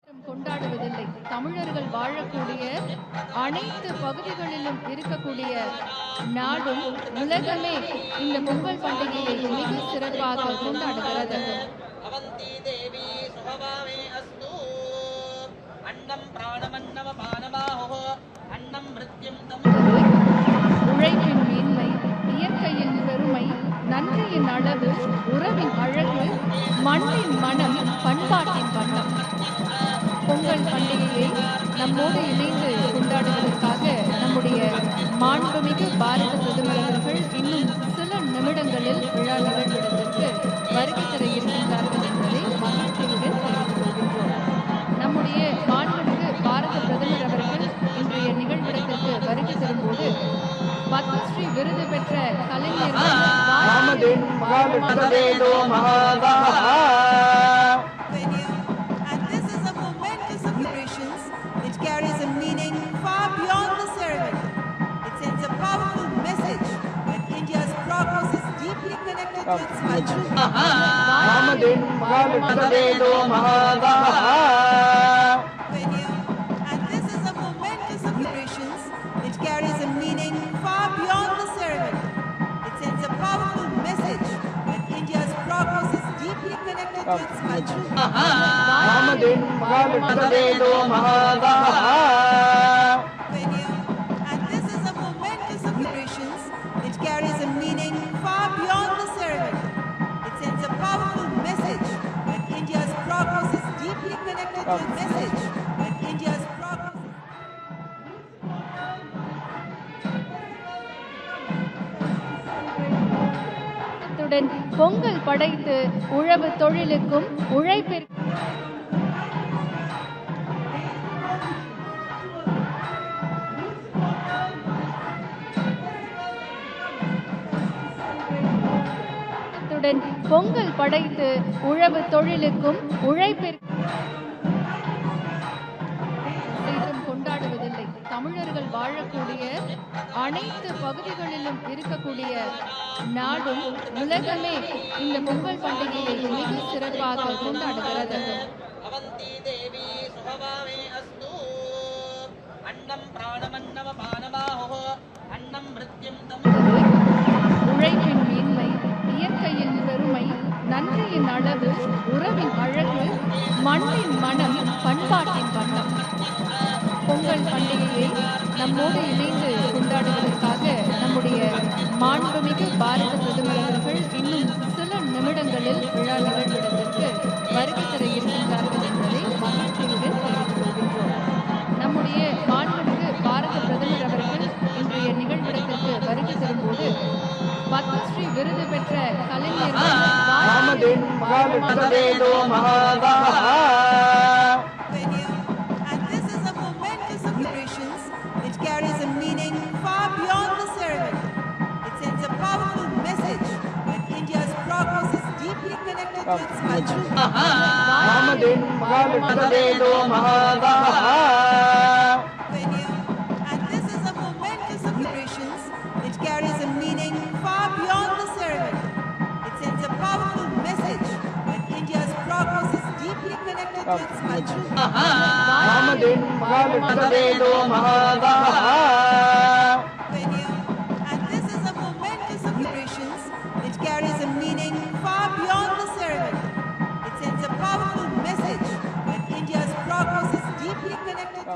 கொண்டாடுவதில்லை. தமிழர்கள் வாழக்கூடிய அனைத்து பகுதிகளிலும் இருக்கக்கூடிய நாடும் உலகமே இந்த பொங்கல் பண்டிகையை மிக சிறப்பாக கொண்டாடுகிறது. உழைப்பின் மேன்மை, இயற்கையின் பெருமை, நன்றியின் அளவு, உறவின் அழகு, மண்ணின் மனம், பண்பாட்டின் வண்ணம். பொங்கல் பண்டிகையை நம்மோடு இணைந்து கொண்டாடுவதற்காக நம்முடைய மாண்புமிகு பாரத பிரதமர் அவர்கள் இன்னும் சில நிமிடங்களில் விழா நிகழ்விடத்திற்கு வருகை தர இருக்கின்றார்கள் என்பதை மகிழ்ச்சியுடன் தெரிவித்துக் கொள்கின்றோம். நம்முடைய மாண்புமிகு பாரத பிரதமர் அவர்கள் இன்றைய நிகழ்விடத்திற்கு வருகை தரும்போது பத்மஸ்ரீ விருது பெற்ற கலைஞர்கள் carries a meaning far beyond the ceremony. It sends a powerful message that India's progress is deeply connected to its culture. And this is a momentous celebrations which carries a meaning far beyond the ceremony. It sends a powerful message that India's progress is deeply connected to its culture. And this is a momentous celebrations which carries a meaning far beyond the ceremony. It sends a powerful message that India's progress is deeply connected to its message that India's progress. Pongal படைத்து உழவு தொழிலுக்கும் உழைப்பிற்கும் பொங்கல் படைத்து உழவு தொழிலுக்கும் உழைப்பிற்கும் கொண்டாடுவதில்லை. தமிழர்கள் வாழக்கூடிய அனைத்து பகுதிகளிலும் இருக்கக்கூடிய நாடும் உலகமே இந்த பொங்கல் பண்டிகையை மிக சிறப்பாக கொண்டாடுகிறது. உழைப்பின் மேன்மை, இயற்கையின் பெருமை, நன்றியின் அளவு, உறவின் அழகு, மண்ணின் மனம், பண்பாட்டின் வண்ணம். பொங்கல் பண்டிகையை நம்மோடு இணைந்து கொண்டாடுவதற்காக நம்முடைய மாண்புமிகு பாரத பிரதமர் அவர்கள் இன்னும் சில நிமிடங்களில் விழா நிகழ்விடத்திற்கு வருகை தர இருக்கின்றார்கள் என்பதை மகிழ்ச்சியுடன் தெரிவித்துக் கொள்கின்றோம். நம்முடைய மாண்புமிகு பாரத பிரதமர் அவர்கள் இன்றைய நிகழ்விடத்திற்கு வருகை தரும்போது பத்மஸ்ரீ விருது பெற்ற கலைஞர்கள் which carries a meaning far beyond the ceremony. It sends a powerful message that India's progress is deeply connected to its culture. And this is a momentous celebrations which carries a meaning far beyond the ceremony. It sends a powerful message that India's progress is deeply connected to its culture. And this is a momentous celebrations which carries a meaning far beyond the ceremony. It sends a powerful message that India's progress is deeply connected to